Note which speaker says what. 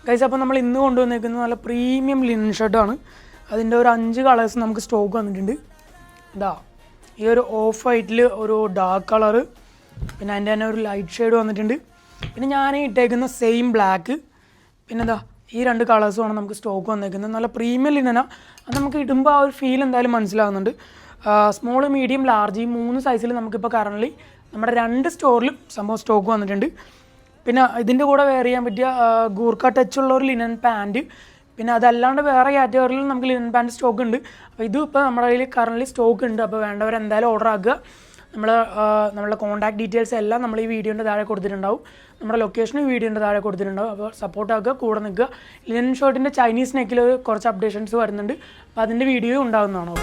Speaker 1: Guys അപ്പോൾ നമ്മൾ ഇന്ന് കൊണ്ടുവന്നിരിക്കുന്നത് നല്ല പ്രീമിയം ലിനൻ ഷർട്ടാണ്. അതിൻ്റെ ഒരു 5 കളേഴ്സ് നമുക്ക് സ്റ്റോക്ക് വന്നിട്ടുണ്ട്. ഇതാ ഈ ഒരു ഓഫ് വൈറ്റിൽ ഒരു ഡാർക്ക് കളറ്, പിന്നെ അതിൻ്റെ തന്നെ ഒരു ലൈറ്റ് ഷെയ്ഡ് വന്നിട്ടുണ്ട്. പിന്നെ ഞാൻ ഇട്ടേക്കുന്ന സെയിം ബ്ലാക്ക്, പിന്നെ എന്താ ഈ 2 കളേഴ്സുമാണ് നമുക്ക് സ്റ്റോക്ക് വന്നിരിക്കുന്നത്. നല്ല പ്രീമിയം ലിനനാണ്. അത് നമുക്ക് ഇടുമ്പോൾ ആ ഒരു ഫീൽ എന്തായാലും മനസ്സിലാകുന്നുണ്ട്. സ്മോൾ, മീഡിയം, ലാർജ് ഈ 3 സൈസിൽ നമുക്കിപ്പോൾ കറൻ്റ് നമ്മുടെ 2 സ്റ്റോറിലും സംഭവം സ്റ്റോക്ക് വന്നിട്ടുണ്ട്. പിന്നെ ഇതിൻ്റെ കൂടെ വെയർ ചെയ്യാൻ പറ്റിയ ഗൂർക്ക ടച്ചുള്ള ഒരു ലിനൻ പാൻറ്റ്, പിന്നെ അതല്ലാണ്ട് വേറെ കാറ്റഗറിയിൽ നമുക്ക് ലിനൻ പാൻറ്റ് സ്റ്റോക്ക് ഉണ്ട്. അപ്പോൾ ഇതും ഇപ്പോൾ നമ്മുടെ കയ്യിൽ കറൻ്റ് സ്റ്റോക്ക് ഉണ്ട്. അപ്പോൾ വേണ്ടവർ എന്തായാലും ഓർഡർ ആക്കുക. നമ്മളുടെ കോൺടാക്ട് ഡീറ്റെയിൽസ് എല്ലാം നമ്മൾ ഈ വീഡിയോൻ്റെ താഴെ കൊടുത്തിട്ടുണ്ടാവും. നമ്മുടെ ലൊക്കേഷനും വീഡിയോൻ്റെ താഴെ കൊടുത്തിട്ടുണ്ടാവും. അപ്പോൾ സപ്പോർട്ട് ആക്കുക, കൂടെ നിൽക്കുക. ലിനൻ ഷർട്ടിൻ്റെ ചൈനീസ് നെക്കിൽ കുറച്ച് അപ്ഡേഷൻസ് വരുന്നുണ്ട്. അപ്പോൾ അതിൻ്റെ വീഡിയോ ഉണ്ടാകുന്നതാണ്.